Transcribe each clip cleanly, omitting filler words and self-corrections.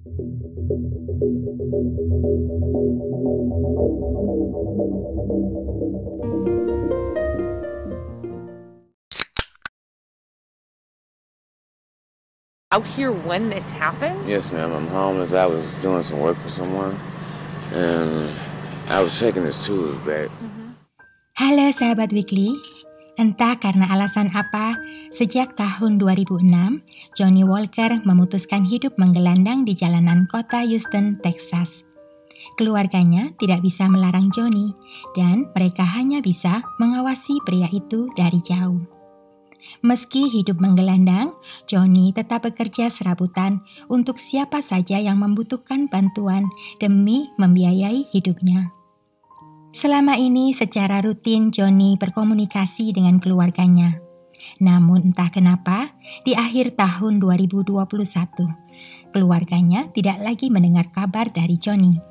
Out here when this happened? Yes, ma'am. I'm homeless. I was doing some work for someone, and I was checking his tools back. Halo sahabat Weekly, entah karena alasan apa, sejak tahun 2006, Johnny Walker memutuskan hidup menggelandang di jalanan kota Houston, Texas. Keluarganya tidak bisa melarang Johnny, dan mereka hanya bisa mengawasi pria itu dari jauh. Meski hidup menggelandang, Johnny tetap bekerja serabutan untuk siapa saja yang membutuhkan bantuan demi membiayai hidupnya. Selama ini secara rutin Johnny berkomunikasi dengan keluarganya. Namun entah kenapa, di akhir tahun 2021, keluarganya tidak lagi mendengar kabar dari Johnny.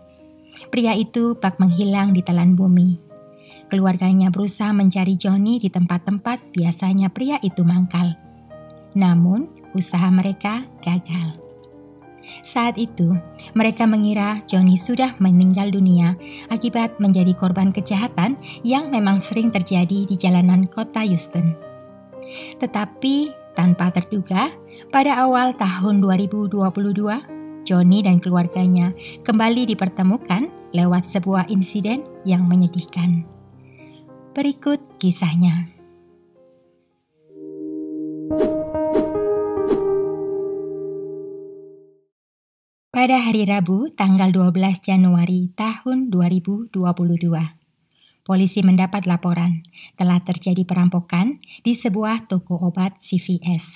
Pria itu bak menghilang di telan bumi. Keluarganya berusaha mencari Johnny di tempat-tempat biasanya pria itu mangkal. Namun, usaha mereka gagal. Saat itu, mereka mengira Johnny sudah meninggal dunia akibat menjadi korban kejahatan yang memang sering terjadi di jalanan kota Houston. Tetapi, tanpa terduga, pada awal tahun 2022, Johnny dan keluarganya kembali dipertemukan lewat sebuah insiden yang menyedihkan. Berikut kisahnya. Pada hari Rabu, tanggal 12 Januari tahun 2022, polisi mendapat laporan telah terjadi perampokan di sebuah toko obat CVS.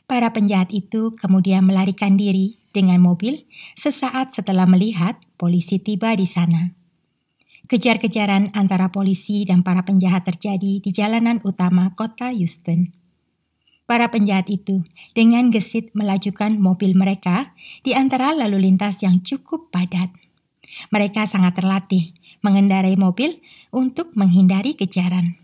Para penjahat itu kemudian melarikan diri dengan mobil sesaat setelah melihat polisi tiba di sana. Kejar-kejaran antara polisi dan para penjahat terjadi di jalanan utama kota Houston. Para penjahat itu dengan gesit melajukan mobil mereka di antara lalu lintas yang cukup padat. Mereka sangat terlatih mengendarai mobil untuk menghindari kejaran.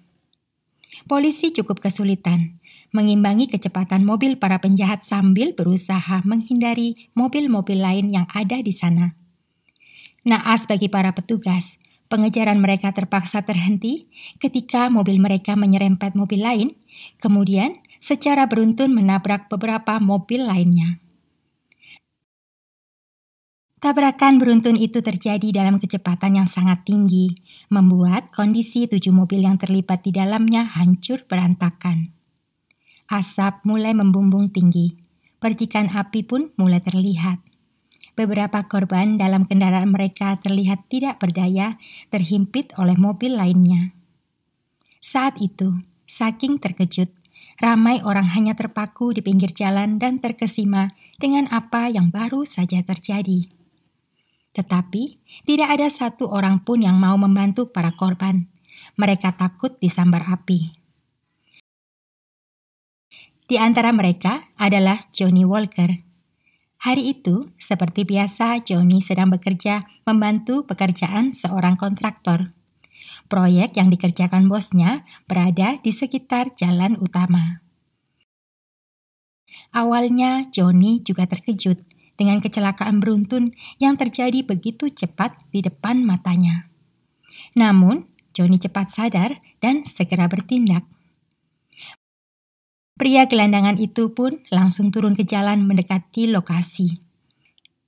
Polisi cukup kesulitan mengimbangi kecepatan mobil para penjahat sambil berusaha menghindari mobil-mobil lain yang ada di sana. Naas bagi para petugas, pengejaran mereka terpaksa terhenti ketika mobil mereka menyerempet mobil lain, kemudian secara beruntun menabrak beberapa mobil lainnya. Tabrakan beruntun itu terjadi dalam kecepatan yang sangat tinggi, membuat kondisi 7 mobil yang terlibat di dalamnya hancur berantakan. Asap mulai membumbung tinggi, percikan api pun mulai terlihat. Beberapa korban dalam kendaraan mereka terlihat tidak berdaya, terhimpit oleh mobil lainnya. Saat itu, saking terkejut, ramai orang hanya terpaku di pinggir jalan dan terkesima dengan apa yang baru saja terjadi. Tetapi, tidak ada satu orang pun yang mau membantu para korban. Mereka takut disambar api. Di antara mereka adalah Johnny Walker. Hari itu, seperti biasa, Johnny sedang bekerja membantu pekerjaan seorang kontraktor. Proyek yang dikerjakan bosnya berada di sekitar jalan utama. Awalnya, Johnny juga terkejut dengan kecelakaan beruntun yang terjadi begitu cepat di depan matanya. Namun, Johnny cepat sadar dan segera bertindak. Pria gelandangan itu pun langsung turun ke jalan mendekati lokasi.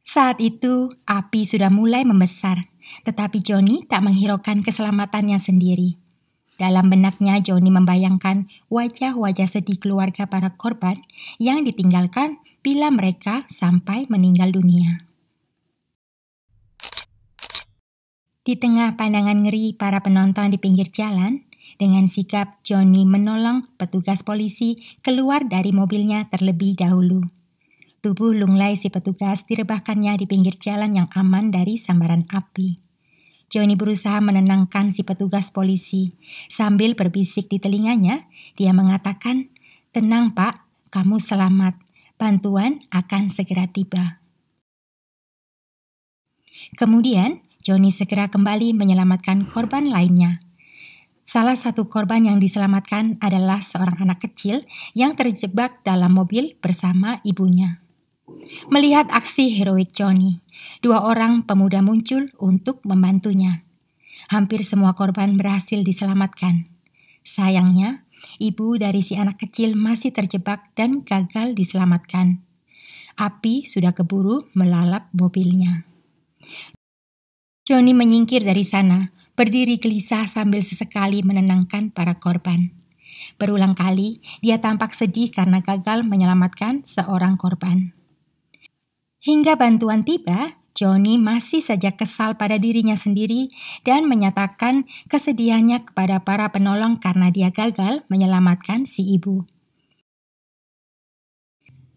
Saat itu, api sudah mulai membesar, tetapi Johnny tak menghiraukan keselamatannya sendiri. Dalam benaknya, Johnny membayangkan wajah-wajah sedih keluarga para korban yang ditinggalkan bila mereka sampai meninggal dunia. Di tengah pandangan ngeri para penonton di pinggir jalan, dengan sigap Johnny menolong petugas polisi keluar dari mobilnya terlebih dahulu. Tubuh lunglai si petugas direbahkannya di pinggir jalan yang aman dari sambaran api. Johnny berusaha menenangkan si petugas polisi. Sambil berbisik di telinganya, dia mengatakan, "Tenang Pak, kamu selamat. Bantuan akan segera tiba." Kemudian, Johnny segera kembali menyelamatkan korban lainnya. Salah satu korban yang diselamatkan adalah seorang anak kecil yang terjebak dalam mobil bersama ibunya. Melihat aksi heroik Johnny, 2 orang pemuda muncul untuk membantunya. Hampir semua korban berhasil diselamatkan. Sayangnya, ibu dari si anak kecil masih terjebak dan gagal diselamatkan. Api sudah keburu melalap mobilnya. Johnny menyingkir dari sana, berdiri gelisah sambil sesekali menenangkan para korban. Berulang kali, dia tampak sedih karena gagal menyelamatkan seorang korban. Hingga bantuan tiba, Johnny masih saja kesal pada dirinya sendiri dan menyatakan kesedihannya kepada para penolong karena dia gagal menyelamatkan si ibu.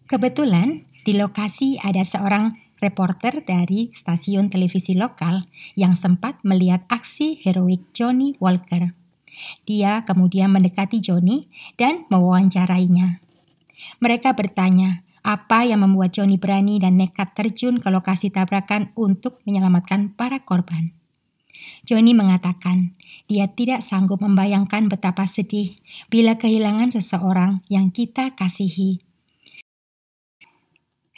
Kebetulan, di lokasi ada seorang reporter dari stasiun televisi lokal yang sempat melihat aksi heroik Johnny Walker. Dia kemudian mendekati Johnny dan mewawancarainya. Mereka bertanya, apa yang membuat Johnny berani dan nekat terjun ke lokasi tabrakan untuk menyelamatkan para korban. Johnny mengatakan, dia tidak sanggup membayangkan betapa sedih bila kehilangan seseorang yang kita kasihi.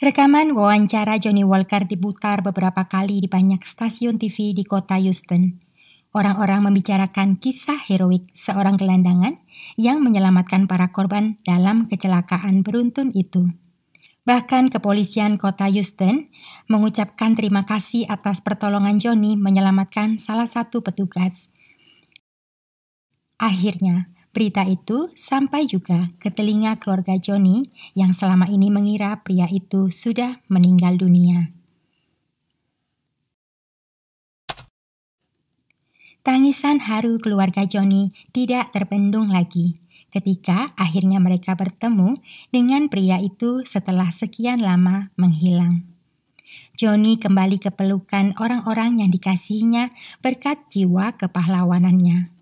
Rekaman wawancara Johnny Walker diputar beberapa kali di banyak stasiun TV di kota Houston. Orang-orang membicarakan kisah heroik seorang gelandangan yang menyelamatkan para korban dalam kecelakaan beruntun itu. Bahkan kepolisian kota Houston mengucapkan terima kasih atas pertolongan Johnny menyelamatkan salah satu petugas. Akhirnya, berita itu sampai juga ke telinga keluarga Johnny yang selama ini mengira pria itu sudah meninggal dunia. Tangisan haru keluarga Johnny tidak terbendung lagi ketika akhirnya mereka bertemu dengan pria itu setelah sekian lama menghilang. Johnny kembali ke pelukan orang-orang yang dikasihinya berkat jiwa kepahlawanannya.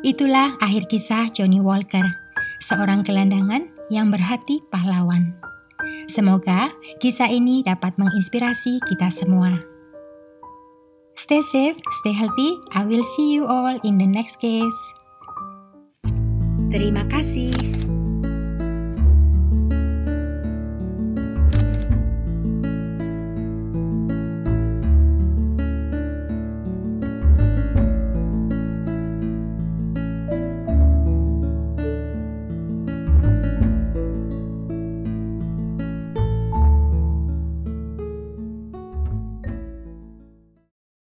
Itulah akhir kisah Johnny Walker, seorang gelandangan yang berhati pahlawan. Semoga kisah ini dapat menginspirasi kita semua. Stay safe, stay healthy. I will see you all in the next case. Terima kasih.